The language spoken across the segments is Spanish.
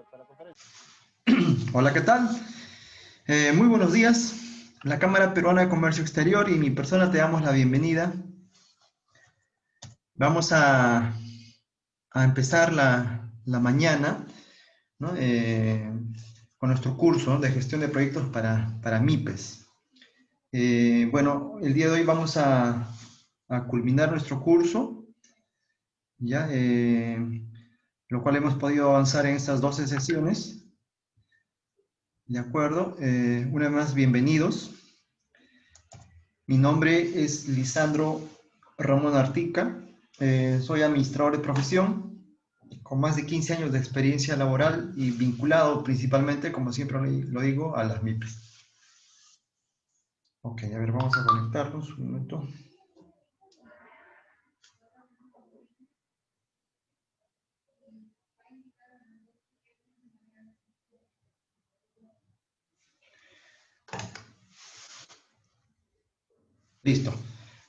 para la conferencia. Hola, ¿qué tal? Muy buenos días. La Cámara Peruana de Comercio Exterior y mi persona te damos la bienvenida. Vamos a empezar la mañana, ¿no? Con nuestro curso de gestión de proyectos para MIPES. Bueno, el día de hoy vamos a culminar nuestro curso, ¿ya? Lo cual hemos podido avanzar en estas 12 sesiones. De acuerdo, una vez más, bienvenidos. Mi nombre es Lisandro Ramón Artica, soy administrador de profesión, con más de 15 años de experiencia laboral y vinculado principalmente, como siempre lo digo, a las MIPES. Ok, a ver, vamos a conectarnos un minuto. Listo.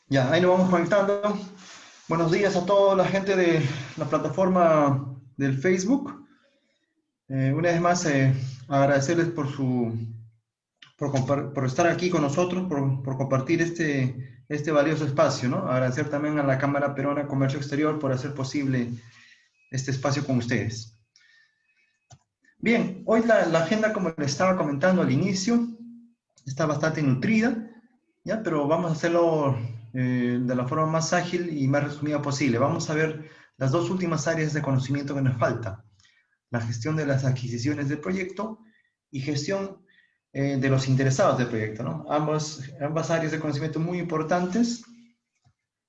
Ya, ahí nos vamos conectando. Buenos días a toda la gente de la plataforma del Facebook. Una vez más, agradecerles por estar aquí con nosotros, por compartir este valioso espacio, ¿no? Agradecer también a la Cámara Peruana de Comercio Exterior por hacer posible este espacio con ustedes. Bien, hoy la agenda, como les estaba comentando al inicio, está bastante nutrida, ¿ya? Pero vamos a hacerlo de la forma más ágil y más resumida posible. Vamos a ver las dos últimas áreas de conocimiento que nos falta: la gestión de las adquisiciones del proyecto y gestión de los interesados del proyecto, ¿no? Ambas áreas de conocimiento muy importantes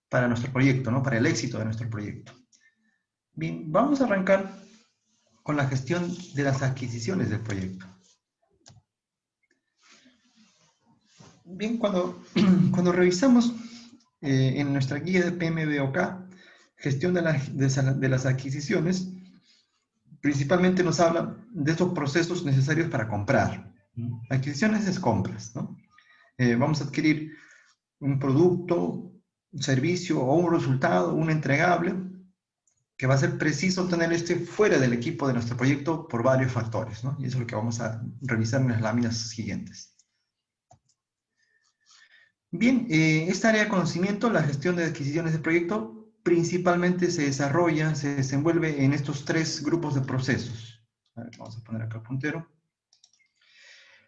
para nuestro proyecto, ¿no? Para el éxito de nuestro proyecto. Bien, vamos a arrancar con la gestión de las adquisiciones del proyecto. Bien, cuando revisamos en nuestra guía de PMBOK, gestión de las adquisiciones, principalmente nos habla de estos procesos necesarios para comprar. Adquisiciones es compras, ¿no? Vamos a adquirir un producto, un servicio o un resultado, un entregable, que va a ser preciso tener fuera del equipo de nuestro proyecto por varios factores, ¿no? Y eso es lo que vamos a revisar en las láminas siguientes. Bien, esta área de conocimiento, la gestión de adquisiciones de proyecto, principalmente se desarrolla, se desenvuelve en estos tres grupos de procesos. A ver, vamos a poner acá el puntero.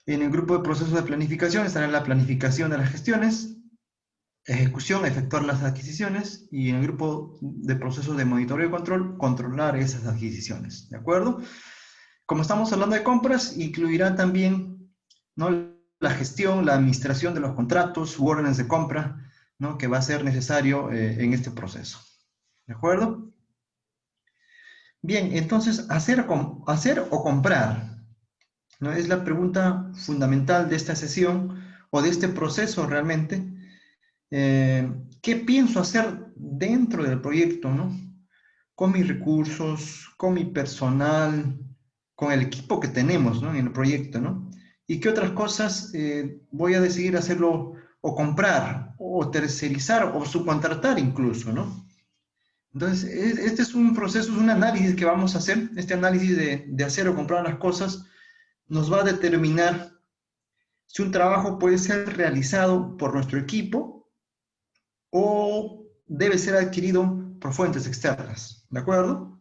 En el grupo de procesos de planificación estará la planificación de las gestiones, ejecución, efectuar las adquisiciones, y en el grupo de procesos de monitoreo y control, controlar esas adquisiciones, ¿de acuerdo? Como estamos hablando de compras, incluirá también, ¿no?, la gestión, la administración de los contratos u órdenes de compra, ¿no?, que va a ser necesario en este proceso, ¿de acuerdo? Bien, entonces, ¿hacer o comprar?, ¿no?, es la pregunta fundamental de esta sesión o de este proceso realmente. ¿Qué pienso hacer dentro del proyecto, ¿no?, con mis recursos, con mi personal, con el equipo que tenemos, ¿no?, en el proyecto, ¿no? ¿Y qué otras cosas voy a decidir hacerlo o comprar, o tercerizar, o subcontratar incluso, ¿no? Entonces, este es un proceso, es un análisis que vamos a hacer. Este análisis de hacer o comprar las cosas nos va a determinar si un trabajo puede ser realizado por nuestro equipo o debe ser adquirido por fuentes externas, ¿de acuerdo?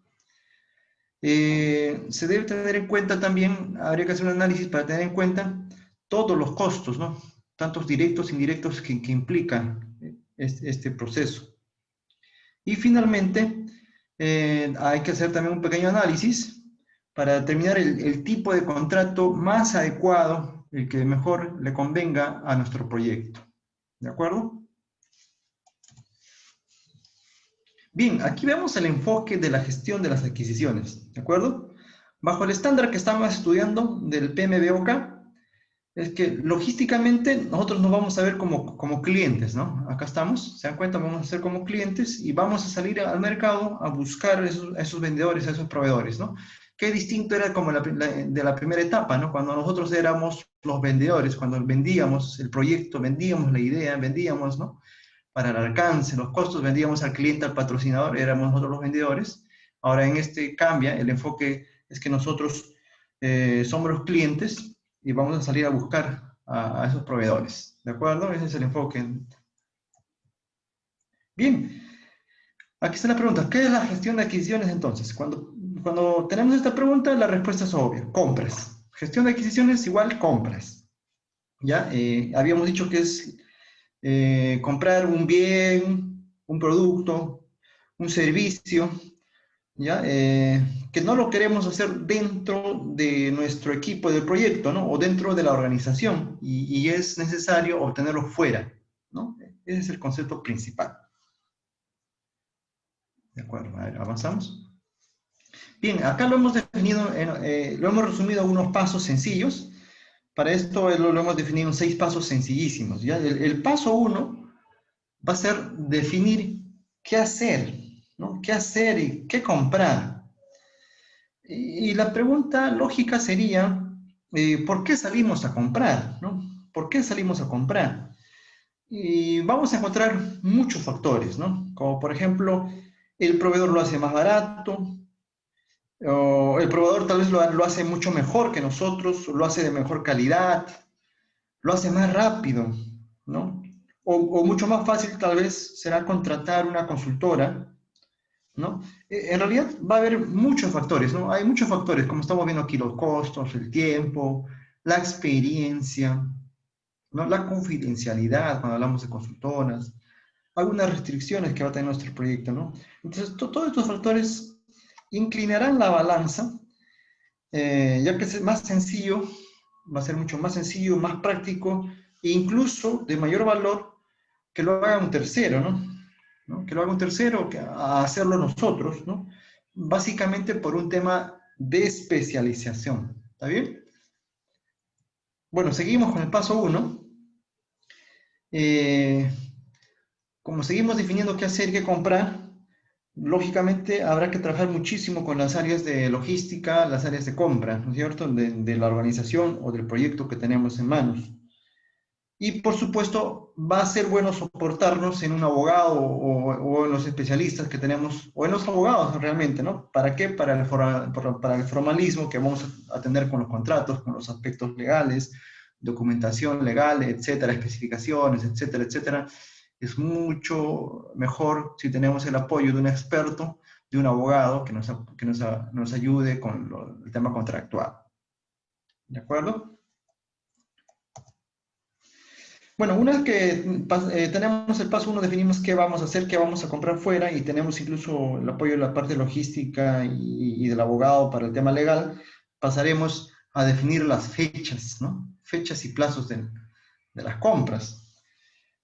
Se debe tener en cuenta también, habría que hacer un análisis para tener en cuenta todos los costos, ¿no?, tantos directos e indirectos que implican este proceso. Y finalmente, hay que hacer también un pequeño análisis para determinar el tipo de contrato más adecuado, el que mejor le convenga a nuestro proyecto, ¿de acuerdo? Bien, aquí vemos el enfoque de la gestión de las adquisiciones, ¿de acuerdo? Bajo el estándar que estamos estudiando del PMBOK, es que logísticamente nosotros nos vamos a ver como clientes, ¿no? Acá estamos, se dan cuenta, vamos a ser como clientes y vamos a salir al mercado a buscar esos vendedores, a esos proveedores, ¿no? Qué distinto era como de la primera etapa, ¿no?, cuando nosotros éramos los vendedores, cuando vendíamos el proyecto, vendíamos la idea, vendíamos, ¿no?, para el alcance, los costos, vendíamos al cliente, al patrocinador, éramos nosotros los vendedores. Ahora en este cambia, el enfoque es que nosotros somos los clientes y vamos a salir a buscar a esos proveedores. ¿De acuerdo? Ese es el enfoque. Bien, aquí está la pregunta. ¿Qué es la gestión de adquisiciones entonces? Cuando tenemos esta pregunta, la respuesta es obvia. Compras. Gestión de adquisiciones igual compras. ¿Ya? Habíamos dicho que es comprar un bien, un producto, un servicio, ¿ya? Que no lo queremos hacer dentro de nuestro equipo del proyecto, ¿no? O dentro de la organización, y es necesario obtenerlo fuera, ¿no? Ese es el concepto principal. De acuerdo, a ver, avanzamos. Bien, acá lo hemos definido, lo hemos resumido a unos pasos sencillos. Para esto lo hemos definido en 6 pasos sencillísimos, ¿ya? El paso 1 va a ser definir qué hacer, ¿no? ¿Qué hacer y qué comprar? Y la pregunta lógica sería, ¿por qué salimos a comprar, ¿no? ¿Por qué salimos a comprar? Y vamos a encontrar muchos factores, ¿no? Como por ejemplo, el proveedor lo hace más barato, o el proveedor tal vez lo hace mucho mejor que nosotros, lo hace de mejor calidad, lo hace más rápido, ¿no? O mucho más fácil tal vez será contratar una consultora, ¿no? En realidad va a haber muchos factores, ¿no? Hay muchos factores, como estamos viendo aquí, los costos, el tiempo, la experiencia, ¿no? La confidencialidad cuando hablamos de consultoras, algunas restricciones que va a tener nuestro proyecto, ¿no? Entonces, todos estos factores inclinarán la balanza, ya que es más sencillo, va a ser mucho más sencillo, más práctico e incluso de mayor valor que lo haga un tercero, ¿no? ¿No? Que lo haga un tercero, que a hacerlo nosotros, ¿no? Básicamente por un tema de especialización. ¿Está bien? Bueno, seguimos con el paso 1. Como seguimos definiendo qué hacer y qué comprar, lógicamente habrá que trabajar muchísimo con las áreas de logística, las áreas de compra, ¿no es cierto?, de la organización o del proyecto que tenemos en manos. Y por supuesto, va a ser bueno soportarnos en un abogado o en los especialistas que tenemos, o en los abogados realmente, ¿no? ¿Para qué? Para el formalismo que vamos a tener con los contratos, con los aspectos legales, documentación legal, etcétera, especificaciones, etcétera, etcétera. Es mucho mejor si tenemos el apoyo de un experto, de un abogado que nos ayude con el tema contractual. ¿De acuerdo? Bueno, una vez que tenemos el paso 1, definimos qué vamos a hacer, qué vamos a comprar fuera y tenemos incluso el apoyo de la parte logística y del abogado para el tema legal, pasaremos a definir las fechas, ¿no? Fechas y plazos de las compras,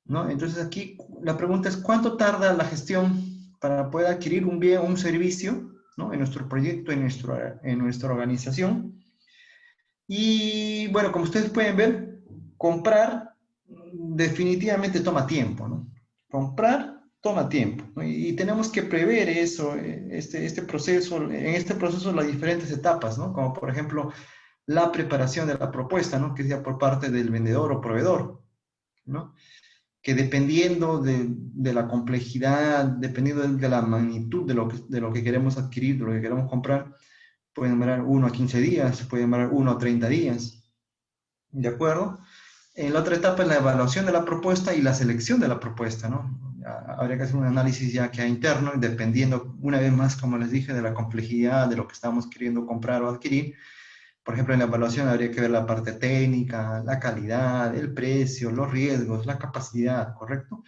¿no? Entonces aquí la pregunta es, ¿cuánto tarda la gestión para poder adquirir un bien o un servicio, ¿no? En nuestro proyecto, en nuestra organización? Y bueno, como ustedes pueden ver, comprar definitivamente toma tiempo, ¿no? Comprar toma tiempo, ¿no? Y tenemos que prever eso, este proceso, en este proceso las diferentes etapas, ¿no? Como por ejemplo la preparación de la propuesta, ¿no? Que sea por parte del vendedor o proveedor, ¿no? Que dependiendo de la complejidad, dependiendo de la magnitud de lo que queremos adquirir, de lo que queremos comprar, puede demorar 1 a 15 días, puede demorar 1 a 30 días, ¿de acuerdo? En la otra etapa es la evaluación de la propuesta y la selección de la propuesta, ¿no? Habría que hacer un análisis ya que interno, dependiendo, una vez más, como les dije, de la complejidad de lo que estamos queriendo comprar o adquirir. Por ejemplo, en la evaluación habría que ver la parte técnica, la calidad, el precio, los riesgos, la capacidad, ¿correcto?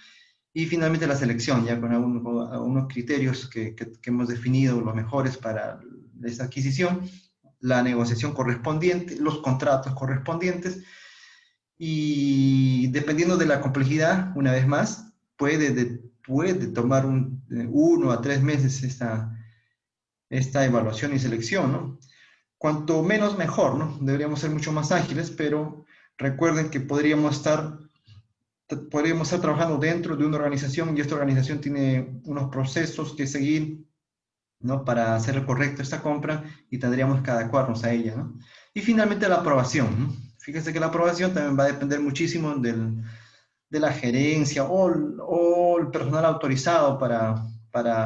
Y finalmente la selección, ya con algunos criterios que hemos definido, los mejores para esta adquisición, la negociación correspondiente, los contratos correspondientes, y dependiendo de la complejidad, una vez más, puede tomar 1 a 3 meses esta evaluación y selección, ¿no? Cuanto menos mejor, ¿no? Deberíamos ser mucho más ágiles, pero recuerden que podríamos estar trabajando dentro de una organización y esta organización tiene unos procesos que seguir, ¿no? Para hacer correcto esta compra y tendríamos que adecuarnos a ella, ¿no? Y finalmente la aprobación, ¿no? Fíjense que la aprobación también va a depender muchísimo de la gerencia o el personal autorizado para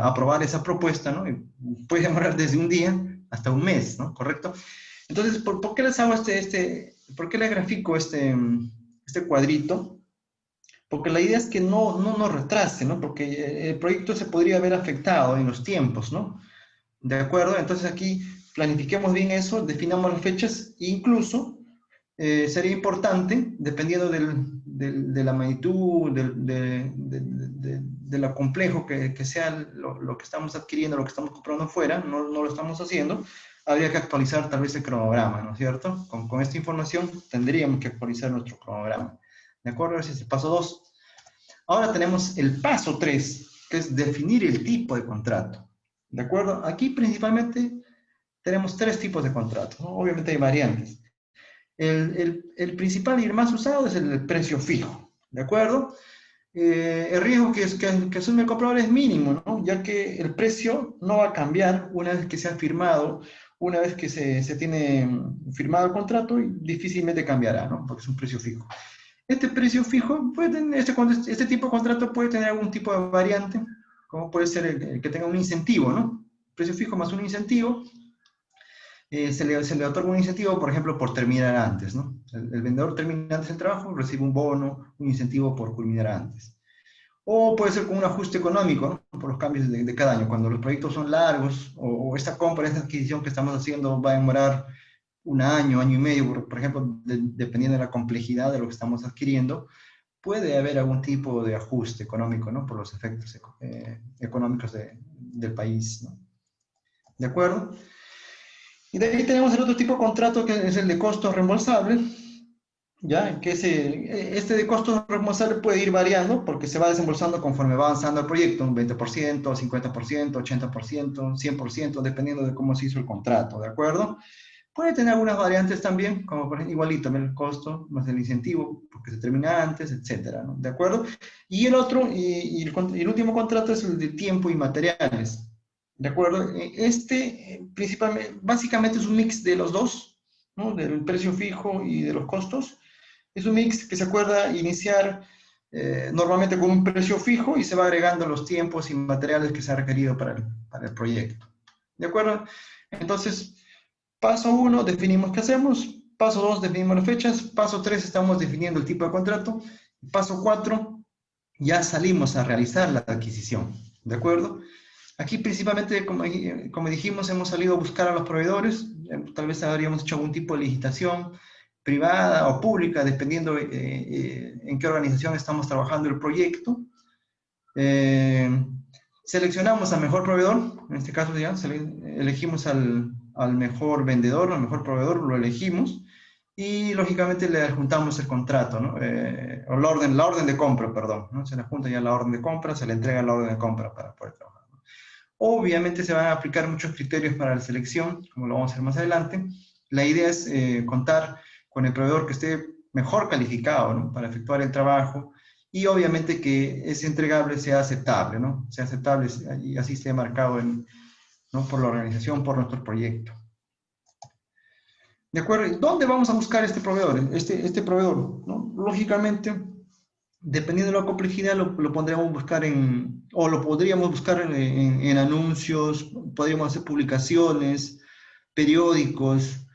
aprobar esa propuesta, ¿no? Y puede demorar desde un día hasta un mes, ¿no? ¿Correcto? Entonces, ¿por qué les hago por qué les grafico este cuadrito? Porque la idea es que no nos retrase, ¿no? Porque el proyecto se podría haber afectado en los tiempos, ¿no? ¿De acuerdo? Entonces aquí planifiquemos bien eso, definamos las fechas, incluso sería importante, dependiendo de la magnitud, de lo complejo que sea lo que estamos adquiriendo, lo que estamos comprando fuera, no lo estamos haciendo, habría que actualizar tal vez el cronograma, ¿no es cierto? Con esta información tendríamos que actualizar nuestro cronograma. ¿De acuerdo? Ese es el paso 2. Ahora tenemos el paso 3, que es definir el tipo de contrato. ¿De acuerdo? Aquí principalmente tenemos 3 tipos de contratos, ¿no? Obviamente hay variantes. El principal y el más usado es el precio fijo, ¿de acuerdo? El riesgo que asume el comprador es mínimo, ¿no? Ya que el precio no va a cambiar una vez que se ha firmado, una vez que se tiene firmado el contrato, difícilmente cambiará, ¿no? Porque es un precio fijo. Este precio fijo, este tipo de contrato puede tener algún tipo de variante, como puede ser el que tenga un incentivo, ¿no? Precio fijo más un incentivo, se le otorga un incentivo, por ejemplo, por terminar antes, ¿no? El vendedor termina antes el trabajo, recibe un bono, un incentivo por culminar antes. O puede ser con un ajuste económico, ¿no? Por los cambios de cada año. Cuando los proyectos son largos, o esta compra, esta adquisición que estamos haciendo va a demorar un año, año y medio, por ejemplo, dependiendo de la complejidad de lo que estamos adquiriendo, puede haber algún tipo de ajuste económico, ¿no? Por los efectos económicos del país, ¿no? ¿De acuerdo? Y de ahí tenemos el otro tipo de contrato que es el de costos reembolsables, ¿ya? Que este de costos reembolsables puede ir variando porque se va desembolsando conforme va avanzando el proyecto, un 20%, 50%, 80%, 100%, dependiendo de cómo se hizo el contrato, ¿de acuerdo? Puede tener algunas variantes también, como por ejemplo, igualito, el costo más el incentivo, porque se termina antes, etcétera, ¿no? ¿De acuerdo? Y el otro, y el último contrato es el de tiempo y materiales, ¿de acuerdo? Principalmente, básicamente es un mix de los dos, ¿no? Del precio fijo y de los costos. Es un mix que se acuerda iniciar normalmente con un precio fijo y se va agregando los tiempos y materiales que se ha requerido para el proyecto. ¿De acuerdo? Entonces, paso 1, definimos qué hacemos. Paso 2, definimos las fechas. Paso 3, estamos definiendo el tipo de contrato. Paso 4, ya salimos a realizar la adquisición. ¿De acuerdo? Aquí principalmente, como dijimos, hemos salido a buscar a los proveedores. Tal vez habríamos hecho algún tipo de licitación privada o pública, dependiendo en qué organización estamos trabajando el proyecto. Seleccionamos al mejor proveedor, en este caso ya elegimos al mejor vendedor, al mejor proveedor, lo elegimos y lógicamente le adjuntamos el contrato, ¿no? O la orden de compra, perdón, ¿no? Se le adjunta ya la orden de compra, se le entrega la orden de compra para poder trabajar, ¿no? Obviamente se van a aplicar muchos criterios para la selección, como lo vamos a hacer más adelante. La idea es contar con el proveedor que esté mejor calificado, ¿no? Para efectuar el trabajo, y obviamente que ese entregable sea aceptable, ¿no? Sea aceptable y así esté marcado ¿no? Por la organización, por nuestro proyecto. ¿De acuerdo? ¿Dónde vamos a buscar este proveedor? Este proveedor, ¿no? Lógicamente, dependiendo de la complejidad, lo podríamos buscar o lo podríamos buscar en anuncios, podríamos hacer publicaciones, periódicos,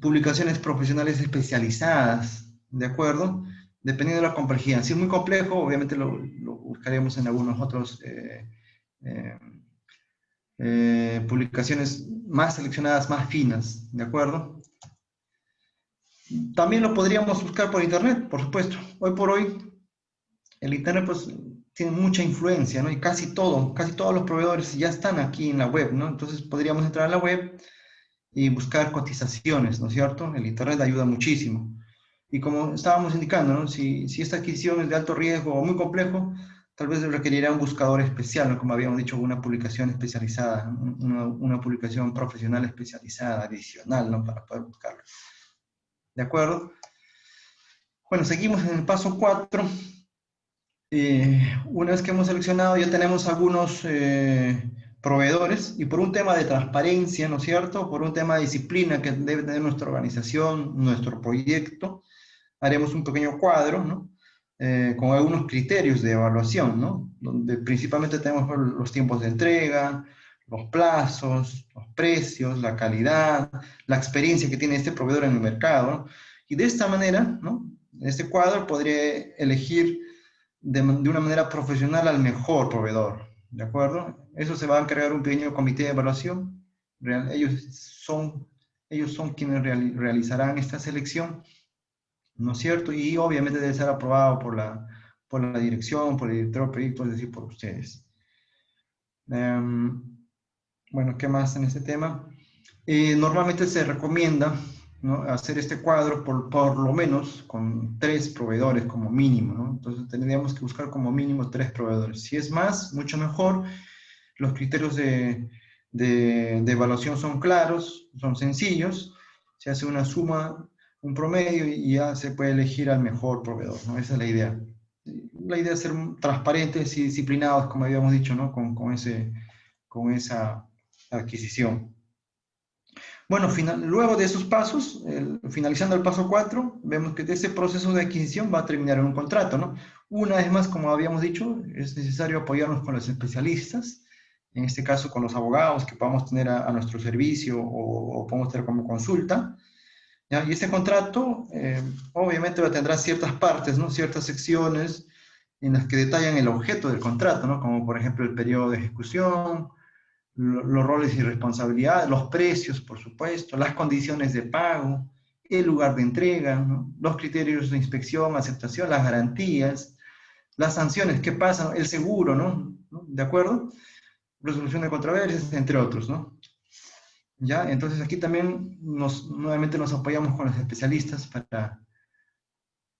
publicaciones profesionales especializadas, ¿de acuerdo? Dependiendo de la complejidad. Si es muy complejo, obviamente lo buscaremos en algunos otros publicaciones más seleccionadas, más finas, ¿de acuerdo? También lo podríamos buscar por internet, por supuesto. Hoy por hoy, el internet pues tiene mucha influencia, ¿no? Y casi todos los proveedores ya están aquí en la web, ¿no? Entonces podríamos entrar a la web y buscar cotizaciones, ¿no es cierto? El internet ayuda muchísimo. Y como estábamos indicando, ¿no? Si esta adquisición es de alto riesgo o muy complejo, tal vez requerirá un buscador especial, ¿no? Como habíamos dicho, una publicación especializada, una publicación profesional especializada, adicional, ¿no? Para poder buscarlo. ¿De acuerdo? Bueno, seguimos en el paso 4. Una vez que hemos seleccionado, ya tenemos algunos proveedores, y por un tema de transparencia, ¿no es cierto? Por un tema de disciplina que debe tener nuestra organización, nuestro proyecto, haremos un pequeño cuadro, ¿no? Con algunos criterios de evaluación, ¿no? Donde principalmente tenemos los tiempos de entrega, los plazos, los precios, la calidad, la experiencia que tiene este proveedor en el mercado, ¿no? Y de esta manera, ¿no? Este cuadro podría elegir de una manera profesional al mejor proveedor, ¿de acuerdo? Eso se va a encargar un pequeño comité de evaluación. Ellos son quienes realizarán esta selección, ¿no es cierto? Y obviamente debe ser aprobado por la dirección, por el director de proyectos, es decir, por ustedes. Bueno, ¿qué más en este tema? Normalmente se recomienda, ¿no?, hacer este cuadro por lo menos con 3 proveedores como mínimo, ¿no? Entonces tendríamos que buscar como mínimo 3 proveedores. Si es más, mucho mejor. Los criterios de evaluación son claros, son sencillos. Se hace una suma, un promedio y ya se puede elegir al mejor proveedor, ¿no? Esa es la idea. La idea es ser transparentes y disciplinados, como habíamos dicho, ¿no? Con esa adquisición. Bueno, luego de esos pasos, finalizando el paso 4, vemos que ese proceso de adquisición va a terminar en un contrato, ¿no? Una vez más, como habíamos dicho, es necesario apoyarnos con los especialistas, en este caso con los abogados que podamos tener a nuestro servicio o podemos tener como consulta, ¿ya? Y ese contrato, obviamente, tendrá ciertas partes, ¿no? Ciertas secciones en las que detallan el objeto del contrato, ¿no? Como por ejemplo el periodo de ejecución, los roles y responsabilidades, los precios, por supuesto, las condiciones de pago, el lugar de entrega, ¿no?, los criterios de inspección, aceptación, las garantías, las sanciones, qué pasa, el seguro, ¿no? ¿De acuerdo? Resolución de controversias, entre otros, ¿no? ¿Ya? Entonces aquí también nuevamente nos apoyamos con los especialistas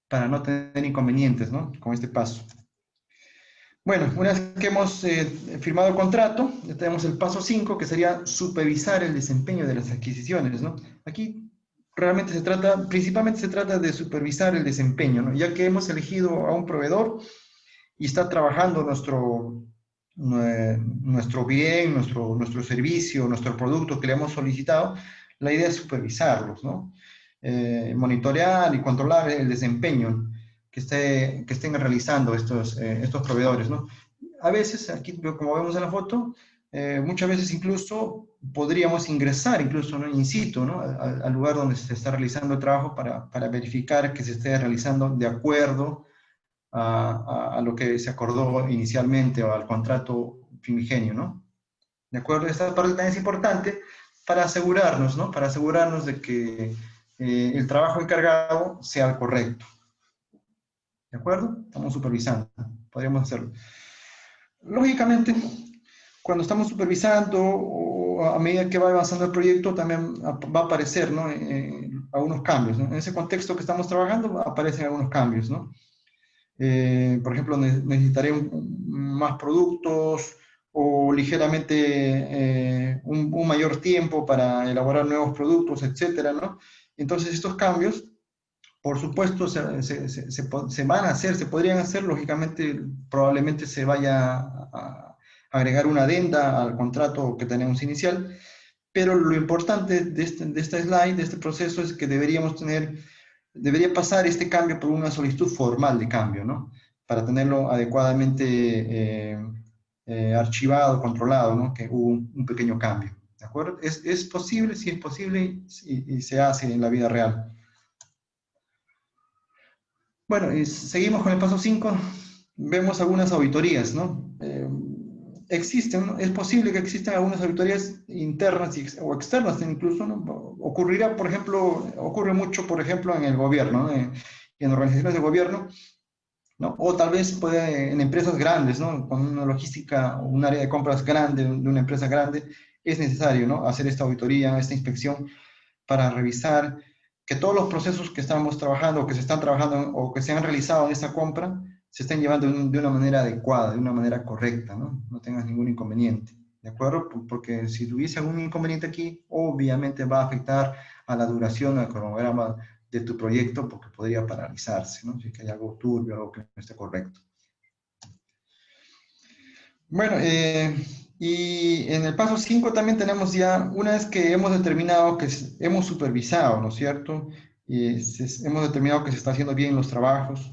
para no tener inconvenientes, ¿no?, con este paso. Bueno, una vez que hemos firmado el contrato, ya tenemos el paso 5, que sería supervisar el desempeño de las adquisiciones, ¿no? Aquí realmente principalmente se trata de supervisar el desempeño, ¿no? Ya que hemos elegido a un proveedor y está trabajando nuestro bien, nuestro servicio, nuestro producto que le hemos solicitado, la idea es supervisarlos, ¿no? Monitorear y controlar el desempeño que estén realizando estos proveedores, ¿no? A veces, aquí como vemos en la foto, muchas veces incluso podríamos ingresar, incluso, ¿no?, in situ, ¿no?, al lugar donde se está realizando el trabajo para verificar que se esté realizando de acuerdo a lo que se acordó inicialmente o al contrato primigenio, ¿no? ¿De acuerdo? Esta parte también es importante para asegurarnos, ¿no? Para asegurarnos de que el trabajo encargado sea el correcto. ¿De acuerdo? Estamos supervisando. Podríamos hacerlo. Lógicamente, cuando estamos supervisando o a medida que va avanzando el proyecto, también va a aparecer, ¿no?, algunos cambios, ¿no? En ese contexto que estamos trabajando aparecen algunos cambios, ¿no? Por ejemplo, necesitaré más productos o ligeramente un mayor tiempo para elaborar nuevos productos, etcétera, ¿no? Entonces, estos cambios, por supuesto, se van a hacer, se podrían hacer, lógicamente, probablemente se vaya a agregar una adenda al contrato que tenemos inicial, pero lo importante de esta slide, de este proceso, es que debería pasar este cambio por una solicitud formal de cambio, ¿no? Para tenerlo adecuadamente archivado, controlado, ¿no?, que hubo un pequeño cambio, ¿de acuerdo? ¿Es posible? Sí, es posible y se hace en la vida real. Bueno, seguimos con el paso 5. Vemos algunas auditorías, ¿no? Existen, ¿no? Es posible que existan algunas auditorías internas o externas incluso, ¿no? Ocurre mucho, por ejemplo, en el gobierno, ¿no?, en organizaciones de gobierno, ¿no? O tal vez en empresas grandes, ¿no?, con una logística o un área de compras grande, de una empresa grande, es necesario, ¿no?, hacer esta auditoría, esta inspección para revisar que todos los procesos que estamos trabajando o que se están trabajando o que se han realizado en esta compra se estén llevando de una manera adecuada, de una manera correcta, ¿no? No tengas ningún inconveniente, ¿de acuerdo? Porque si tuviese algún inconveniente aquí, obviamente va a afectar a la duración, al cronograma de tu proyecto, porque podría paralizarse, ¿no? Si hay algo turbio, algo que no esté correcto. Bueno, y en el paso 5 también tenemos ya, una vez que hemos determinado que hemos supervisado, ¿no es cierto? Y hemos determinado que se está haciendo bien los trabajos.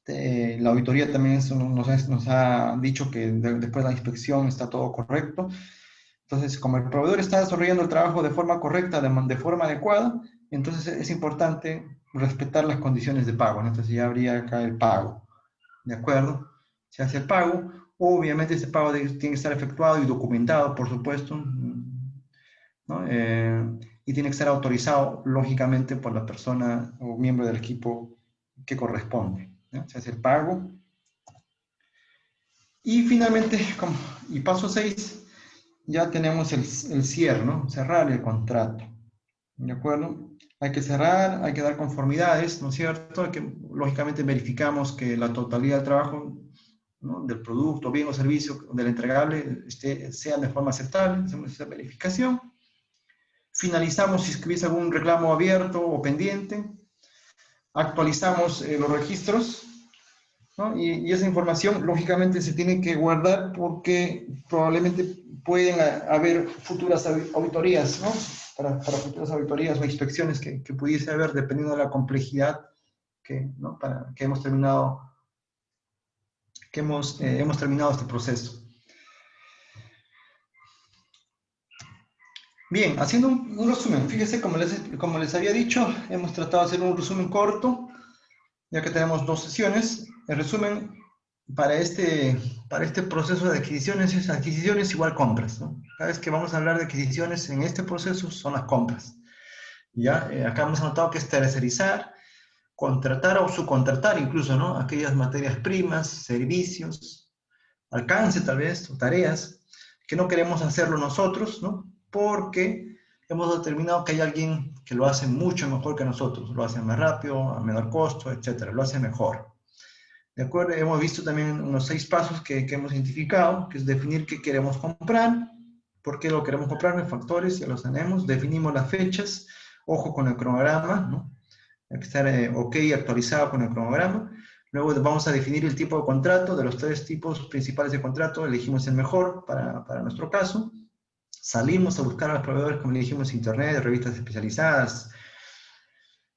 La auditoría también nos ha dicho que después de la inspección está todo correcto. Entonces, como el proveedor está desarrollando el trabajo de forma correcta, de forma adecuada, entonces es importante respetar las condiciones de pago, ¿no? Entonces ya habría acá el pago, ¿de acuerdo? Se hace el pago, obviamente ese pago tiene que estar efectuado y documentado, por supuesto, ¿no? Y tiene que estar autorizado, lógicamente, por la persona o miembro del equipo que corresponde, ¿no? Se hace el pago. Y finalmente, y paso 6, ya tenemos el cierre, ¿no? Cerrar el contrato, ¿de acuerdo? Hay que cerrar, hay que dar conformidades, ¿no es cierto? Lógicamente verificamos que la totalidad del trabajo, ¿no?, del producto, bien o servicio, del entregable, sea de forma aceptable, hacemos esa verificación. Finalizamos si hubiese algún reclamo abierto o pendiente, actualizamos los registros, ¿no? Y esa información, lógicamente, se tiene que guardar porque probablemente pueden haber futuras auditorías, ¿no? Para futuras auditorías o inspecciones que pudiese haber, dependiendo de la complejidad ¿no?, que hemos terminado, hemos terminado este proceso. Bien, haciendo un resumen, fíjense, como les había dicho, hemos tratado de hacer un resumen corto, ya que tenemos 2 sesiones. El resumen para este proceso de adquisiciones es adquisiciones igual compras, ¿no? Cada vez que vamos a hablar de adquisiciones en este proceso son las compras. ¿Ya? Acá hemos anotado que es tercerizar, contratar o subcontratar incluso, ¿no?, aquellas materias primas, servicios, alcance tal vez, o tareas, que no queremos hacerlo nosotros, ¿no?, porque hemos determinado que hay alguien que lo hace mucho mejor que nosotros, lo hace más rápido, a menor costo, etcétera, lo hace mejor. ¿De acuerdo? Hemos visto también unos 6 pasos que hemos identificado, que es definir qué queremos comprar, por qué lo queremos comprar, los factores, ya los tenemos, definimos las fechas, ojo con el cronograma, ¿no? Hay que estar ok, actualizado con el cronograma. Luego vamos a definir el tipo de contrato, de los 3 tipos principales de contrato, elegimos el mejor para nuestro caso. Salimos a buscar a los proveedores, como le dijimos, internet, revistas especializadas.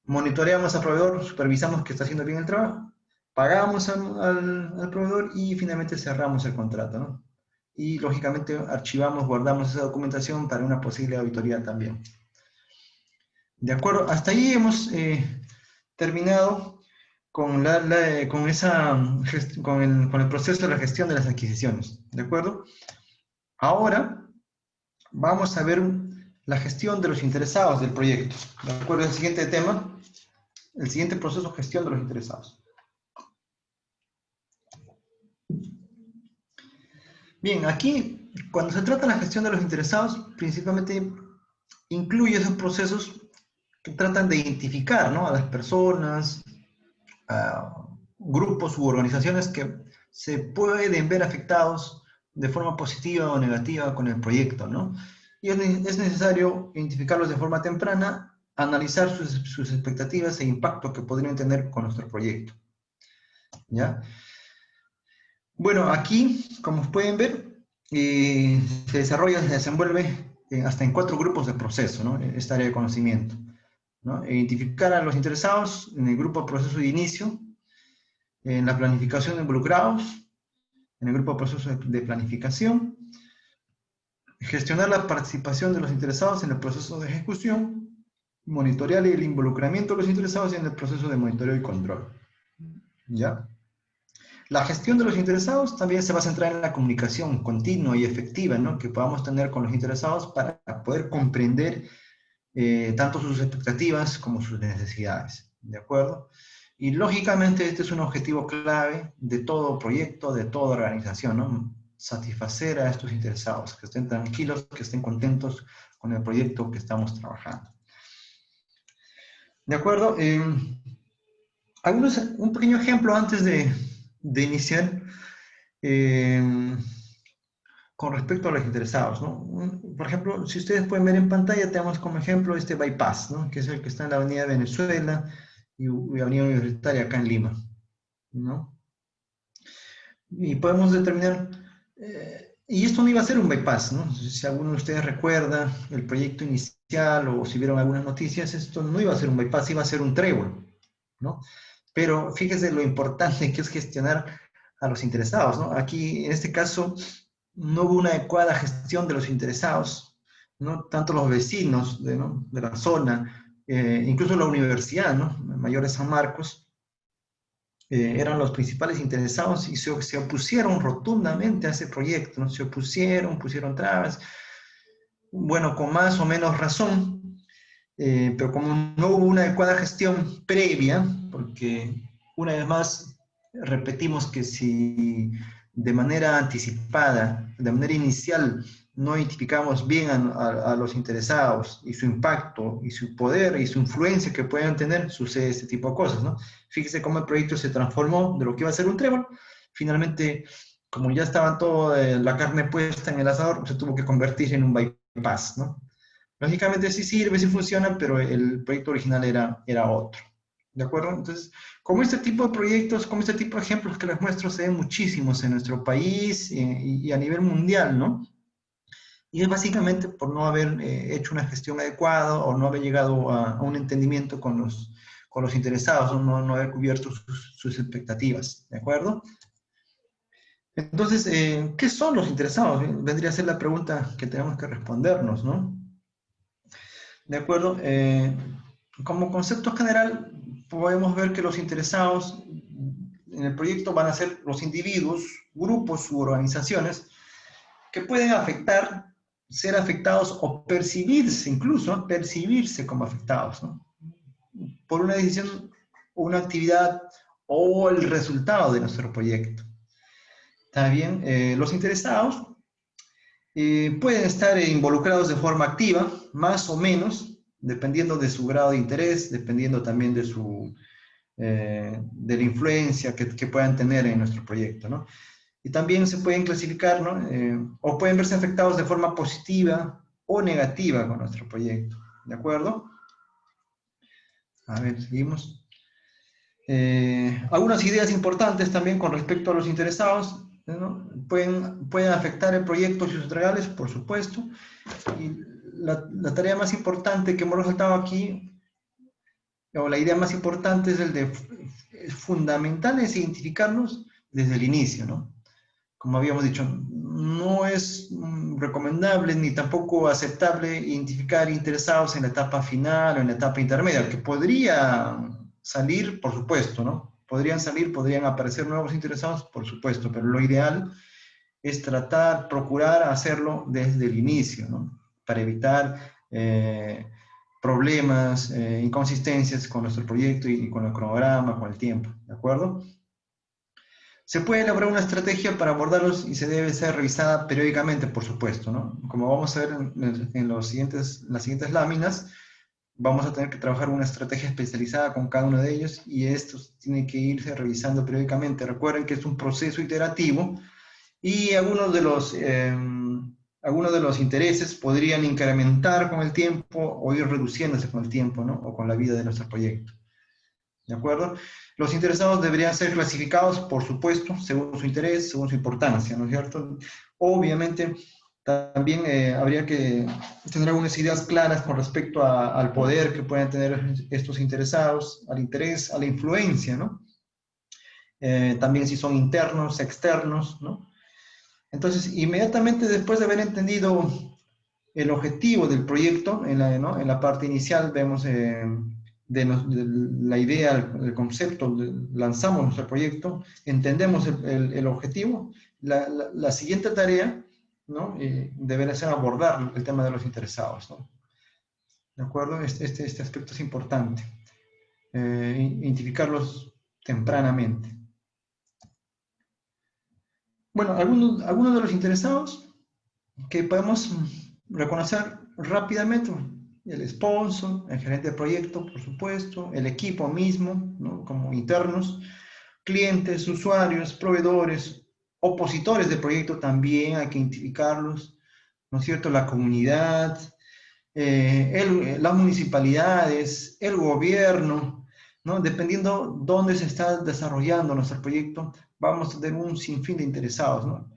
Monitoreamos al proveedor, supervisamos que está haciendo bien el trabajo. Pagamos al proveedor y finalmente cerramos el contrato, ¿no? Y lógicamente archivamos, guardamos esa documentación para una posible auditoría también. De acuerdo, hasta ahí hemos terminado con, con el proceso de la gestión de las adquisiciones, ¿de acuerdo? Ahora vamos a ver la gestión de los interesados del proyecto, ¿de acuerdo? El siguiente tema, el siguiente proceso, gestión de los interesados. Bien, aquí, cuando se trata de la gestión de los interesados, principalmente incluye esos procesos que tratan de identificar, ¿no?, a las personas, grupos u organizaciones que se pueden ver afectados de forma positiva o negativa con el proyecto, ¿no? Y es necesario identificarlos de forma temprana, analizar sus expectativas e impacto que podrían tener con nuestro proyecto, ¿ya? Bueno, aquí, como pueden ver, se desarrolla, se desenvuelve hasta en 4 grupos de proceso, ¿no?, esta área de conocimiento, ¿no? Identificar a los interesados en el grupo de proceso de inicio, en la planificación de involucrados, en el grupo de proceso de planificación, gestionar la participación de los interesados en el proceso de ejecución, monitorear el involucramiento de los interesados en el proceso de monitoreo y control, ¿ya? La gestión de los interesados también se va a centrar en la comunicación continua y efectiva, ¿no?, que podamos tener con los interesados para poder comprender tanto sus expectativas como sus necesidades, ¿de acuerdo? Y lógicamente este es un objetivo clave de todo proyecto, de toda organización, ¿no? Satisfacer a estos interesados, que estén tranquilos, que estén contentos con el proyecto que estamos trabajando. ¿De acuerdo? Un pequeño ejemplo antes de iniciar con respecto a los interesados, ¿no? Por ejemplo, si ustedes pueden ver en pantalla, tenemos como ejemplo este bypass, ¿no?, que es el que está en la Avenida Venezuela y Avenida Universitaria acá en Lima, ¿no? Y podemos determinar, y esto no iba a ser un bypass, ¿no? Si alguno de ustedes recuerda el proyecto inicial o si vieron algunas noticias, esto no iba a ser un bypass, iba a ser un trébol, ¿no? Pero fíjese lo importante que es gestionar a los interesados, ¿no? Aquí, en este caso, no hubo una adecuada gestión de los interesados, ¿no? Tanto los vecinos ¿no? de la zona, incluso la universidad, ¿no? Mayor de San Marcos, eran los principales interesados y se opusieron rotundamente a ese proyecto, ¿no? Se opusieron, pusieron trabas, bueno, con más o menos razón, pero como no hubo una adecuada gestión previa, porque una vez más repetimos que si de manera anticipada, de manera inicial, no identificamos bien a los interesados y su impacto y su poder y su influencia que puedan tener, sucede este tipo de cosas, ¿no? Fíjese cómo el proyecto se transformó de lo que iba a ser un trébol, finalmente, como ya estaba toda la carne puesta en el asador, se tuvo que convertir en un bypass, ¿no? Lógicamente sí sirve, sí funciona, pero el proyecto original era otro. ¿De acuerdo? Entonces, como este tipo de proyectos, como este tipo de ejemplos que les muestro, se ven muchísimos en nuestro país y a nivel mundial, ¿no? Y es básicamente por no haber hecho una gestión adecuada o no haber llegado a un entendimiento con los interesados, o no haber cubierto sus expectativas. ¿De acuerdo? Entonces, ¿qué son los interesados? Vendría a ser la pregunta que tenemos que respondernos, ¿no? ¿De acuerdo? Como concepto general, podemos ver que los interesados en el proyecto van a ser los individuos, grupos u organizaciones que pueden afectar, ser afectados o percibirse, incluso percibirse como afectados, ¿no? Por una decisión o una actividad o el resultado de nuestro proyecto. ¿Está bien? Los interesados pueden estar involucrados de forma activa, más o menos, dependiendo de su grado de interés, dependiendo también de la influencia que puedan tener en nuestro proyecto, ¿no? Y también se pueden clasificar, ¿no? O pueden verse afectados de forma positiva o negativa con nuestro proyecto, ¿de acuerdo? A ver, seguimos. Algunas ideas importantes también con respecto a los interesados, ¿no? Pueden afectar el proyecto y sus entregables, por supuesto. Y la tarea más importante que hemos resaltado aquí, o la idea más importante es el de fundamental es identificarnos desde el inicio, ¿no? Como habíamos dicho, no es recomendable ni tampoco aceptable identificar interesados en la etapa final o en la etapa intermedia, que podría salir, por supuesto, ¿no? Podrían salir, podrían aparecer nuevos interesados, por supuesto, pero lo ideal es tratar, procurar hacerlo desde el inicio, ¿no? Para evitar problemas, inconsistencias con nuestro proyecto y con el cronograma, con el tiempo, ¿de acuerdo? Se puede elaborar una estrategia para abordarlos y se debe ser revisada periódicamente, por supuesto, ¿no? Como vamos a ver en las siguientes láminas, vamos a tener que trabajar una estrategia especializada con cada uno de ellos y estos tienen que irse revisando periódicamente. Recuerden que es un proceso iterativo y algunos de los intereses podrían incrementar con el tiempo o ir reduciéndose con el tiempo, ¿no? O con la vida de nuestro proyecto. ¿De acuerdo? Los interesados deberían ser clasificados, por supuesto, según su interés, según su importancia, ¿no es cierto? Obviamente, también habría que tener algunas ideas claras con respecto al poder que pueden tener estos interesados, al interés, a la influencia, ¿no? También si son internos, externos, ¿no? Entonces, inmediatamente después de haber entendido el objetivo del proyecto, ¿no? En la parte inicial vemos de la idea, el concepto, lanzamos nuestro proyecto, entendemos el objetivo, la siguiente tarea, ¿no? Deberá ser abordar el tema de los interesados, ¿no? ¿De acuerdo? Este aspecto es importante, identificarlos tempranamente. Bueno, algunos de los interesados que podemos reconocer rápidamente: el sponsor, el gerente de proyecto, por supuesto, el equipo mismo, ¿no? Como internos, clientes, usuarios, proveedores, opositores de proyecto también hay que identificarlos, ¿no es cierto? La comunidad, las municipalidades, el gobierno, ¿no? Dependiendo dónde se está desarrollando nuestro proyecto, vamos a tener un sinfín de interesados, ¿no?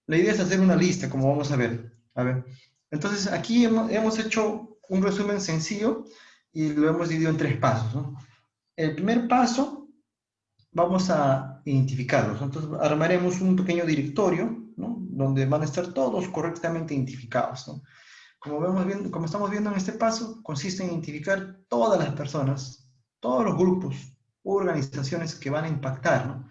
La idea es hacer una lista, como vamos a ver. A ver. Entonces, aquí hemos hecho un resumen sencillo y lo hemos dividido en 3 pasos, ¿no? El primer paso, vamos a identificarlos. Entonces, armaremos un pequeño directorio, ¿no? donde van a estar todos correctamente identificados, ¿no? Como estamos viendo en este paso, consiste en identificar todas las personas, todos los grupos, organizaciones que van a impactar, ¿no?,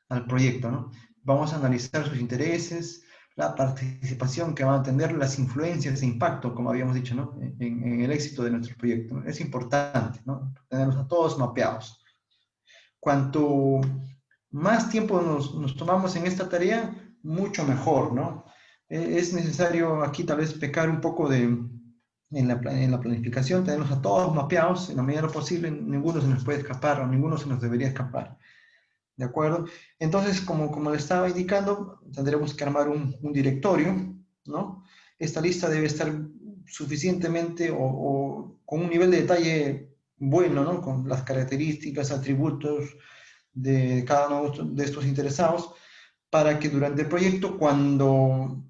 al proyecto, ¿no? Vamos a analizar sus intereses, la participación que van a tener, las influencias e impacto, como habíamos dicho, ¿no?, en el éxito de nuestro proyecto, ¿no? Es importante, ¿no?, tenerlos a todos mapeados. Cuanto más tiempo nos tomamos en esta tarea, mucho mejor, ¿no? Es necesario aquí tal vez pecar un poco en la planificación, tenerlos a todos mapeados en la medida de lo posible, ninguno se nos puede escapar o ninguno se nos debería escapar. ¿De acuerdo? Entonces, como le estaba indicando, tendremos que armar un directorio, ¿no? Esta lista debe estar suficientemente o con un nivel de detalle bueno, ¿no?, con las características, atributos de cada uno de estos interesados, para que durante el proyecto, cuando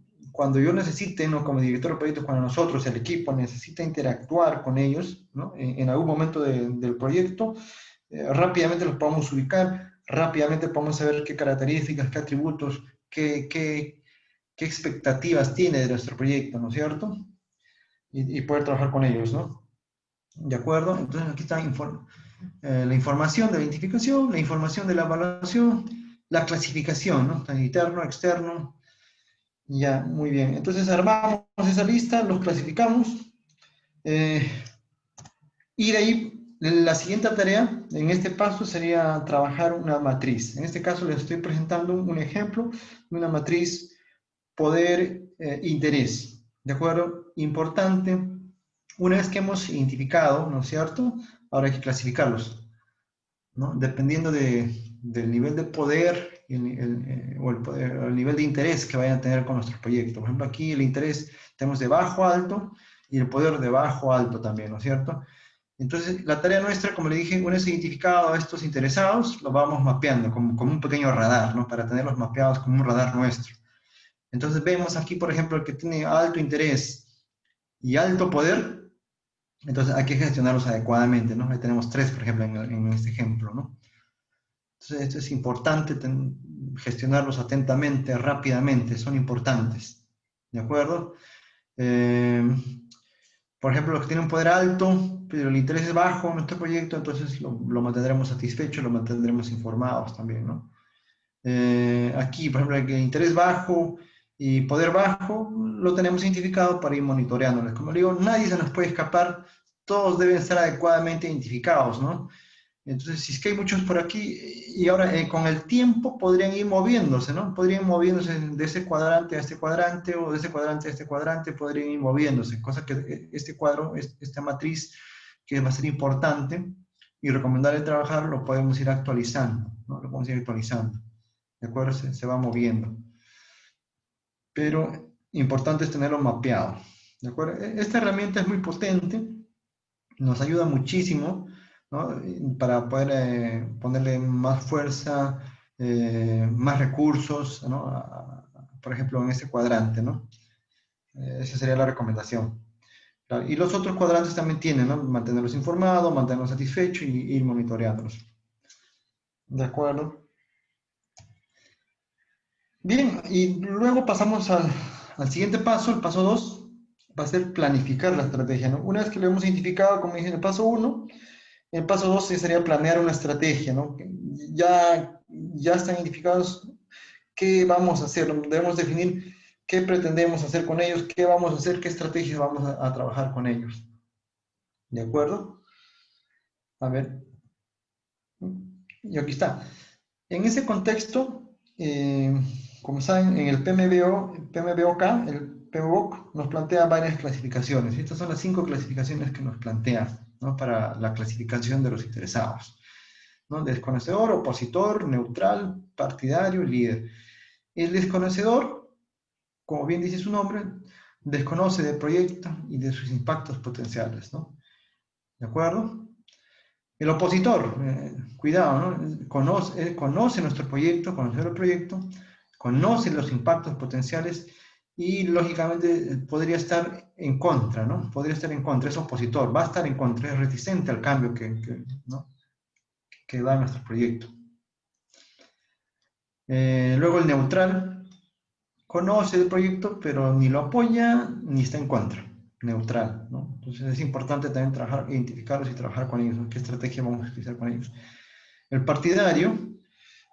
yo necesite, ¿no?, como director de proyectos, cuando nosotros, el equipo, necesita interactuar con ellos, ¿no?, en algún momento del proyecto, rápidamente los podamos ubicar, rápidamente podemos saber qué características, qué atributos, qué expectativas tiene de nuestro proyecto, ¿no es cierto? Y poder trabajar con ellos, ¿no? ¿De acuerdo? Entonces aquí está la información de la identificación, la información de la evaluación, la clasificación, ¿no? Tan interno, externo. Ya, muy bien. Entonces armamos esa lista, los clasificamos. Y de ahí, la siguiente tarea en este paso sería trabajar una matriz. En este caso les estoy presentando un ejemplo de una matriz poder-interés. ¿De acuerdo? Importante. Una vez que hemos identificado, ¿no es cierto?, ahora hay que clasificarlos, ¿no? Dependiendo del nivel de poder o el nivel de interés que vayan a tener con nuestro proyecto. Por ejemplo, aquí el interés tenemos de bajo a alto y el poder de bajo a alto también, ¿no es cierto? Entonces, la tarea nuestra, como le dije, una vez identificado a estos interesados, los vamos mapeando como un pequeño radar, ¿no?, para tenerlos mapeados como un radar nuestro. Entonces, vemos aquí, por ejemplo, el que tiene alto interés y alto poder, entonces hay que gestionarlos adecuadamente, ¿no? Ahí tenemos 3, por ejemplo, en este ejemplo, ¿no? Entonces, esto es importante, gestionarlos atentamente, rápidamente, son importantes, ¿de acuerdo? Por ejemplo, los que tienen un poder alto, pero el interés es bajo en nuestro proyecto, entonces lo mantendremos satisfecho, lo mantendremos informados también, ¿no? Aquí, por ejemplo, el interés bajo y poder bajo, lo tenemos identificado para ir monitoreándoles. Como le digo, nadie se nos puede escapar, todos deben estar adecuadamente identificados, ¿no? Entonces, si es que hay muchos por aquí, y ahora con el tiempo podrían ir moviéndose, ¿no? Podrían ir moviéndose de ese cuadrante a este cuadrante, o de ese cuadrante a este cuadrante, podrían ir moviéndose, cosa que este cuadro, esta matriz, que va a ser importante y recomendable trabajar, lo podemos ir actualizando, ¿no? Lo podemos ir actualizando, ¿de acuerdo? Se va moviendo. Pero importante es tenerlo mapeado, ¿de acuerdo? Esta herramienta es muy potente, nos ayuda muchísimo, ¿no?, para poder ponerle más fuerza, más recursos, ¿no?, por ejemplo, en este cuadrante, ¿no? Esa sería la recomendación. Claro, y los otros cuadrantes también tienen, ¿no?, mantenerlos informados, mantenerlos satisfechos y ir monitoreándolos. ¿De acuerdo? Bien, y luego pasamos al siguiente paso, el paso 2, va a ser planificar la estrategia, ¿no? Una vez que lo hemos identificado, como dije en el paso 1, el paso 2 sería planear una estrategia, ¿no? Ya están identificados qué vamos a hacer, debemos definir qué pretendemos hacer con ellos, qué vamos a hacer, qué estrategias vamos a trabajar con ellos. ¿De acuerdo? A ver. Y aquí está. En ese contexto, como saben, en el PMBOK, el PMBOK nos plantea varias clasificaciones. Estas son las 5 clasificaciones que nos plantea, ¿no?, para la clasificación de los interesados, ¿no? Desconocedor, opositor, neutral, partidario, líder. El desconocedor, como bien dice su nombre, desconoce del proyecto y de sus impactos potenciales, ¿no? ¿De acuerdo? El opositor, cuidado, ¿no? Conoce nuestro proyecto, conoce el proyecto, conoce los impactos potenciales y lógicamente podría estar en contra, ¿no? Podría estar en contra, es opositor, va a estar en contra, es reticente al cambio ¿no?, que da nuestro proyecto. Luego el neutral, conoce el proyecto, pero ni lo apoya ni está en contra, neutral, ¿no? Entonces es importante también trabajar, identificarlos y trabajar con ellos, ¿no? ¿Qué estrategia vamos a utilizar con ellos? El partidario,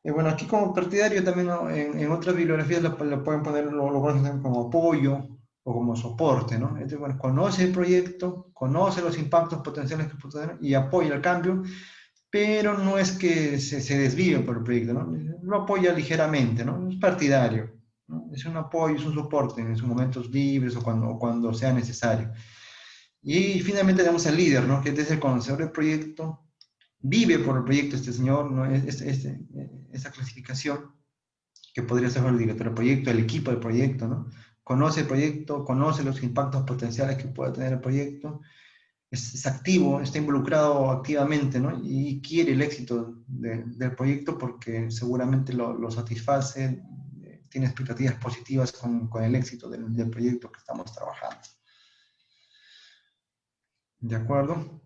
bueno, aquí como partidario también, ¿no? En otras bibliografías lo pueden poner, lo conocen como apoyo o como soporte, ¿no? Entonces, bueno, conoce el proyecto, conoce los impactos potenciales que puede tener y apoya el cambio, pero no es que se desvíe por el proyecto, ¿no? Lo apoya ligeramente, ¿no? Es partidario, ¿no? Es un apoyo, es un soporte en sus momentos libres o cuando sea necesario. Y finalmente tenemos al líder, ¿no? Que es el conocedor del proyecto, vive por el proyecto este señor, ¿no? Esta clasificación que podría ser el director del proyecto, el equipo del proyecto, ¿no? Conoce el proyecto, conoce los impactos potenciales que puede tener el proyecto, es activo, está involucrado activamente, ¿no? Y quiere el éxito del proyecto porque seguramente lo satisface, tiene expectativas positivas con el éxito del proyecto que estamos trabajando. ¿De acuerdo?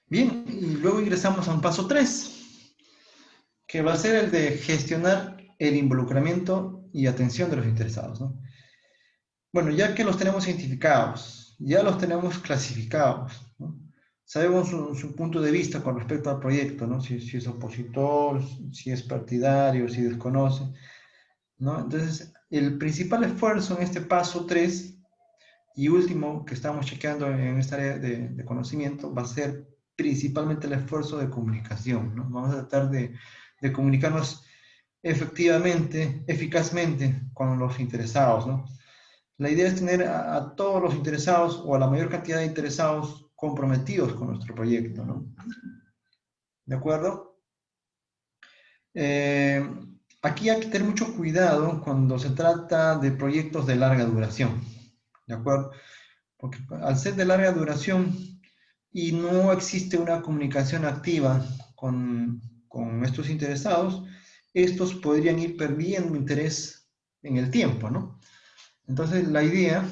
Bien, y luego ingresamos a un paso 3, que va a ser el de gestionar el involucramiento y atención de los interesados, ¿no? Bueno, ya que los tenemos identificados, ya los tenemos clasificados, ¿no? Sabemos su punto de vista con respecto al proyecto, ¿no? Si es opositor, si es partidario, si desconoce, ¿no? Entonces, el principal esfuerzo en este paso 3 y último que estamos chequeando en esta área de conocimiento va a ser principalmente el esfuerzo de comunicación, ¿no? Vamos a tratar de comunicarnos efectivamente, eficazmente con los interesados, ¿no? La idea es tener a todos los interesados o a la mayor cantidad de interesados comprometidos con nuestro proyecto, ¿no? ¿De acuerdo? Eh, Aquí hay que tener mucho cuidado cuando se trata de proyectos de larga duración, ¿de acuerdo? Porque al ser de larga duración y no existe una comunicación activa con estos interesados, estos podrían ir perdiendo interés en el tiempo, ¿no? Entonces, la idea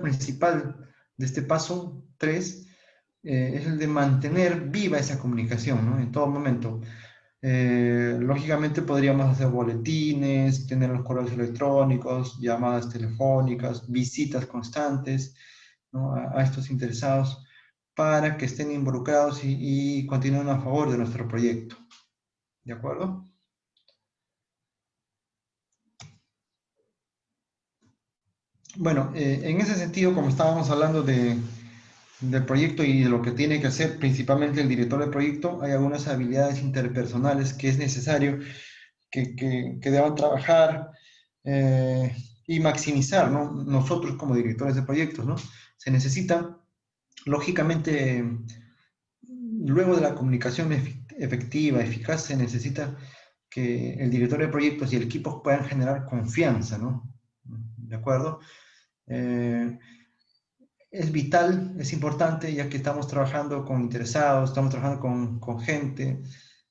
principal de este paso 3 es el de mantener viva esa comunicación, ¿no? En todo momento. Lógicamente podríamos hacer boletines, tener los correos electrónicos, llamadas telefónicas, visitas constantes, ¿no? A estos interesados para que estén involucrados y continúen a favor de nuestro proyecto. ¿De acuerdo? Bueno, en ese sentido, como estábamos hablando del proyecto y de lo que tiene que hacer principalmente el director del proyecto, hay algunas habilidades interpersonales que es necesario que deban trabajar y maximizar, ¿no? Nosotros como directores de proyectos, ¿no? Se necesita, lógicamente, luego de la comunicación efectiva, eficaz, se necesita que el director de proyectos y el equipo puedan generar confianza, ¿no? ¿De acuerdo? Eh, es vital, es importante, ya que estamos trabajando con interesados, estamos trabajando con gente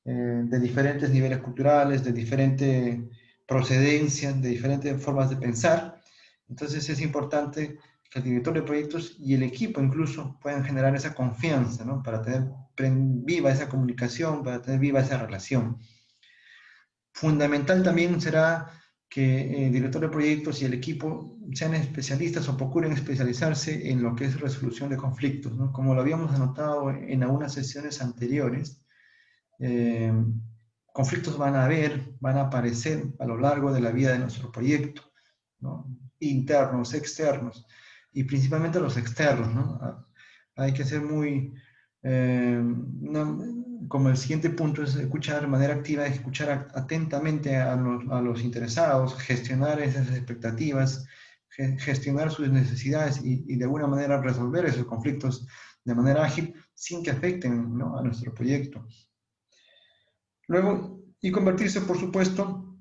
de diferentes niveles culturales, de diferente procedencia, de diferentes formas de pensar. Entonces es importante que el director de proyectos y el equipo incluso puedan generar esa confianza, ¿no? Para tener viva esa comunicación, para tener viva esa relación. Fundamental también será que el director de proyectos y el equipo sean especialistas o procuren especializarse en lo que es resolución de conflictos, ¿no? Como lo habíamos anotado en algunas sesiones anteriores, eh, conflictos van a haber, van a aparecer a lo largo de la vida de nuestro proyecto, ¿no? Internos, externos, y principalmente los externos, ¿no? Hay que ser muy, como el siguiente punto es escuchar de manera activa, escuchar atentamente a los interesados, gestionar esas expectativas, gestionar sus necesidades y de alguna manera resolver esos conflictos de manera ágil sin que afecten, ¿no? A nuestro proyecto. Luego, y convertirse, por supuesto,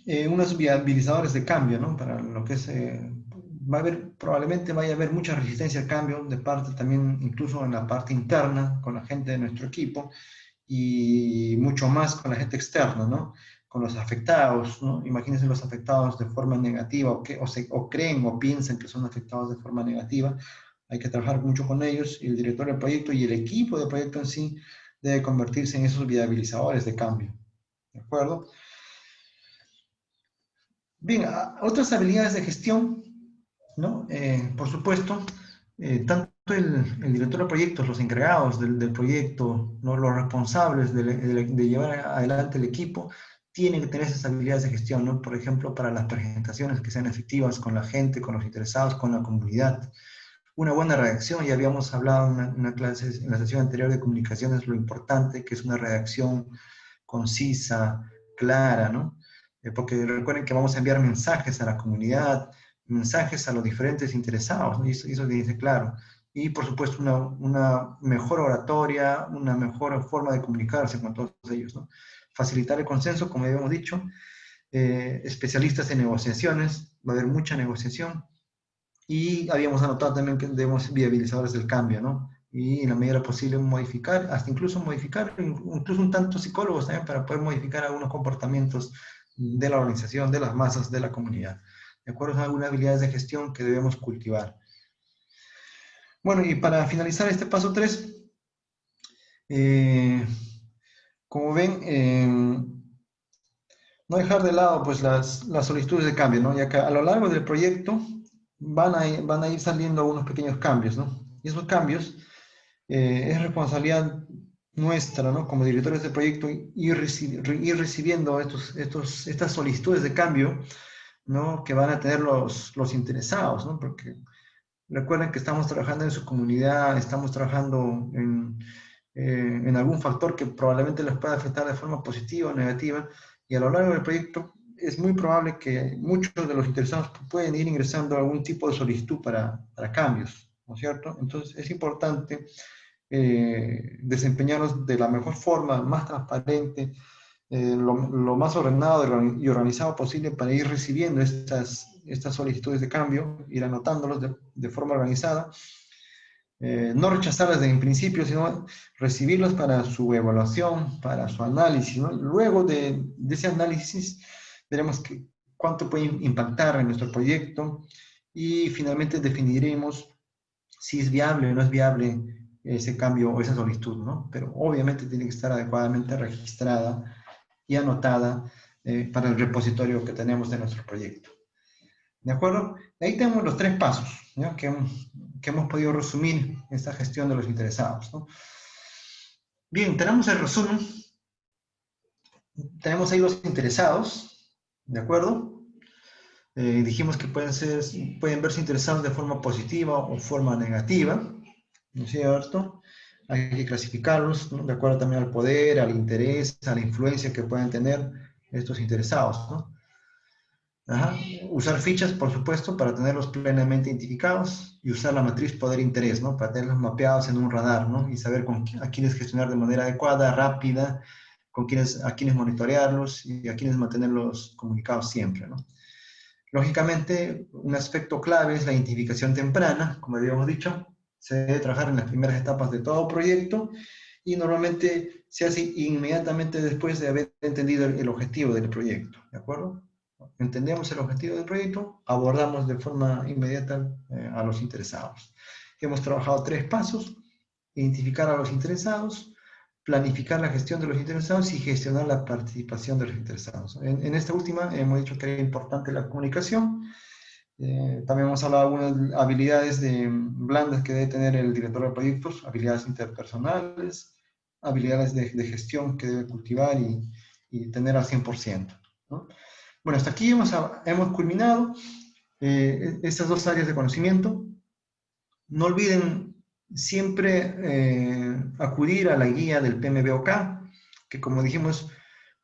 en unos viabilizadores de cambio, ¿no? Para lo que es, probablemente vaya a haber mucha resistencia al cambio de parte también, incluso en la parte interna, con la gente de nuestro equipo, y mucho más con la gente externa, ¿no? Con los afectados, ¿no? Imagínense los afectados de forma negativa o creen o piensan que son afectados de forma negativa. Hay que trabajar mucho con ellos y el director del proyecto y el equipo de proyecto en sí debe convertirse en esos viabilizadores de cambio. ¿De acuerdo? Bien, otras habilidades de gestión, ¿no? Por supuesto, tanto el director de proyectos, los encargados del proyecto, ¿no? Los responsables de llevar adelante el equipo, tienen que tener esas habilidades de gestión, ¿no? Por ejemplo, para las presentaciones que sean efectivas con la gente, con los interesados, con la comunidad. Una buena redacción, ya habíamos hablado en una clase, en la sesión anterior de comunicaciones, lo importante que es una redacción concisa, clara, ¿no? Porque recuerden que vamos a enviar mensajes a la comunidad, mensajes a los diferentes interesados, ¿no? Y eso dice claro. Y por supuesto una mejor oratoria, una mejor forma de comunicarse con todos ellos, ¿no? Facilitar el consenso, como habíamos dicho, especialistas en negociaciones, va a haber mucha negociación, y habíamos anotado también que debemos viabilizadores del cambio, ¿no? Y en la medida posible modificar, hasta incluso modificar, incluso un tanto psicólogos también para poder modificar algunos comportamientos de la organización, de las masas, de la comunidad. ¿De acuerdo? Son algunas habilidades de gestión que debemos cultivar. Bueno, y para finalizar este paso 3, como ven, no dejar de lado pues las solicitudes de cambio, ¿no? Ya que a lo largo del proyecto van a ir saliendo unos pequeños cambios, ¿no? Y esos cambios es responsabilidad nuestra, ¿no? Como directores de proyecto, ir recibiendo estas solicitudes de cambio, ¿no? Que van a tener los interesados, ¿no? Porque recuerden que estamos trabajando en su comunidad, estamos trabajando en algún factor que probablemente les pueda afectar de forma positiva o negativa, y a lo largo del proyecto es muy probable que muchos de los interesados pueden ir ingresando algún tipo de solicitud para cambios, ¿no es cierto? Entonces es importante desempeñarnos de la mejor forma, más transparente, lo más ordenado y organizado posible para ir recibiendo estas solicitudes de cambio, ir anotándolos de forma organizada, no rechazarlas en principio, sino recibirlas para su evaluación, para su análisis, ¿no? Luego de ese análisis veremos cuánto puede impactar en nuestro proyecto y finalmente definiremos si es viable o no es viable ese cambio o esa solicitud, ¿no? Pero obviamente tiene que estar adecuadamente registrada y anotada para el repositorio que tenemos de nuestro proyecto. ¿De acuerdo? Ahí tenemos los 3 pasos, ¿ya? Que hemos podido resumir esta gestión de los interesados, ¿no? Bien, tenemos el resumen. Tenemos ahí los interesados, ¿de acuerdo? Dijimos que pueden verse interesados de forma positiva o forma negativa, ¿no es cierto? Hay que clasificarlos, ¿no? De acuerdo también al poder, al interés, a la influencia que pueden tener estos interesados, ¿no? Ajá. Usar fichas, por supuesto, para tenerlos plenamente identificados, y usar la matriz poder-interés, ¿no? Para tenerlos mapeados en un radar, ¿no? Y saber a quiénes gestionar de manera adecuada, rápida, a quiénes monitorearlos y a quiénes mantenerlos comunicados siempre, ¿no? Lógicamente, un aspecto clave es la identificación temprana, como habíamos dicho. Se debe trabajar en las primeras etapas de todo proyecto y normalmente se hace inmediatamente después de haber entendido el objetivo del proyecto, ¿de acuerdo? Entendemos el objetivo del proyecto, abordamos de forma inmediata a los interesados. Hemos trabajado 3 pasos: identificar a los interesados, planificar la gestión de los interesados y gestionar la participación de los interesados. En esta última hemos dicho que era importante la comunicación. También hemos hablado de algunas habilidades blandas que debe tener el director de proyectos, habilidades interpersonales, habilidades de gestión que debe cultivar y tener al 100%, ¿no? Bueno, hasta aquí hemos culminado estas 2 áreas de conocimiento. No olviden siempre acudir a la guía del PMBOK, que como dijimos,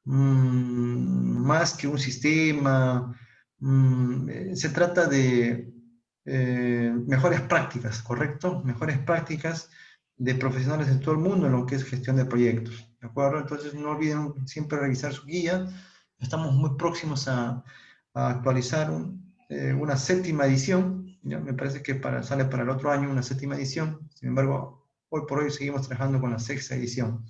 más que un sistema, se trata de mejores prácticas, ¿correcto? Mejores prácticas de profesionales de todo el mundo en lo que es gestión de proyectos, ¿de acuerdo? Entonces no olviden siempre revisar su guía. Estamos muy próximos a actualizar una 7ª edición. ¿Ya? Me parece que sale para el otro año una 7ª edición. Sin embargo, hoy por hoy seguimos trabajando con la 6ª edición.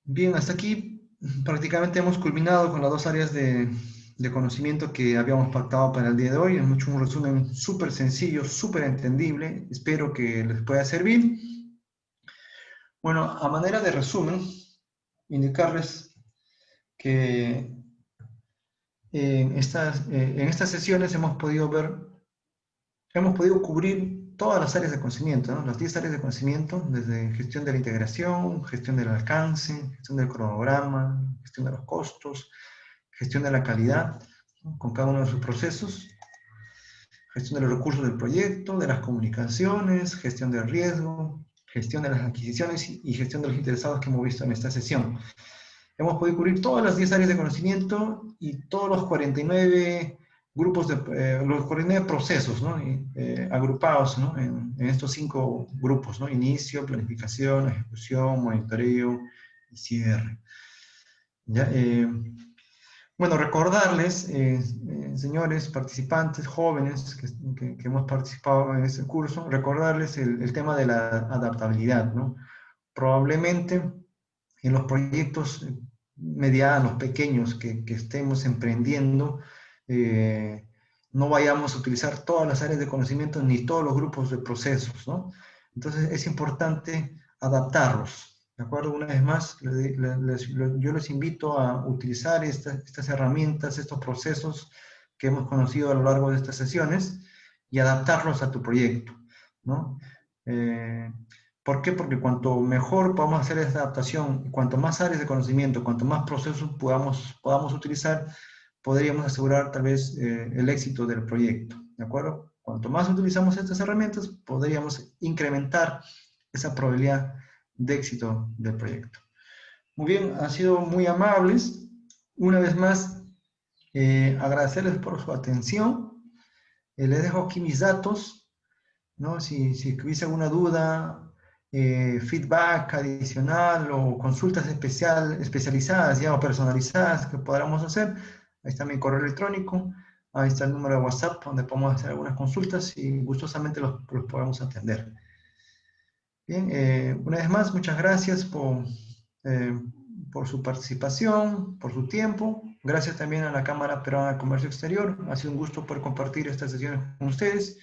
Bien, hasta aquí prácticamente hemos culminado con las 2 áreas de conocimiento que habíamos pactado para el día de hoy. Es un resumen súper sencillo, súper entendible. Espero que les pueda servir. Bueno, a manera de resumen, indicarles que en estas sesiones hemos podido cubrir todas las áreas de conocimiento, ¿no? Las 10 áreas de conocimiento, desde gestión de la integración, gestión del alcance, gestión del cronograma, gestión de los costos, gestión de la calidad, ¿no? Con cada uno de sus procesos, gestión de los recursos del proyecto, de las comunicaciones, gestión del riesgo, gestión de las adquisiciones y gestión de los interesados que hemos visto en esta sesión. Hemos podido cubrir todas las 10 áreas de conocimiento y todos los 49 grupos los 49 procesos, ¿no? Agrupados, ¿no? En estos 5 grupos, ¿no? Inicio, planificación, ejecución, monitoreo y cierre. ¿Ya? Bueno, recordarles, señores participantes jóvenes que hemos participado en este curso, recordarles el tema de la adaptabilidad, ¿no? Probablemente en los proyectos medianos, pequeños que estemos emprendiendo, no vayamos a utilizar todas las áreas de conocimiento ni todos los grupos de procesos, ¿no? Entonces es importante adaptarlos, ¿de acuerdo? Una vez más, yo les invito a utilizar estas herramientas, estos procesos que hemos conocido a lo largo de estas sesiones y adaptarlos a tu proyecto, ¿no? ¿Por qué? Porque cuanto mejor podamos hacer esta adaptación, cuanto más áreas de conocimiento, cuanto más procesos podamos utilizar, podríamos asegurar tal vez el éxito del proyecto, ¿de acuerdo? Cuanto más utilizamos estas herramientas, podríamos incrementar esa probabilidad de éxito del proyecto. Muy bien, han sido muy amables. Una vez más, agradecerles por su atención. Les dejo aquí mis datos, ¿no? Si hubiese alguna duda, feedback adicional o consultas especializadas ya, o personalizadas que podamos hacer, ahí está mi correo electrónico, ahí está el número de WhatsApp donde podemos hacer algunas consultas y gustosamente los podemos atender. Bien, una vez más, muchas gracias por su participación, por su tiempo. Gracias también a la Cámara Peruana de Comercio Exterior. Ha sido un gusto poder compartir estas sesiones con ustedes.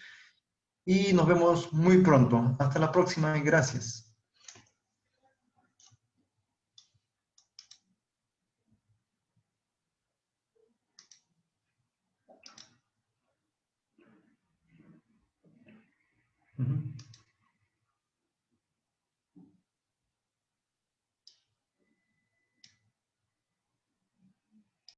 Y nos vemos muy pronto. Hasta la próxima y gracias. Uh-huh.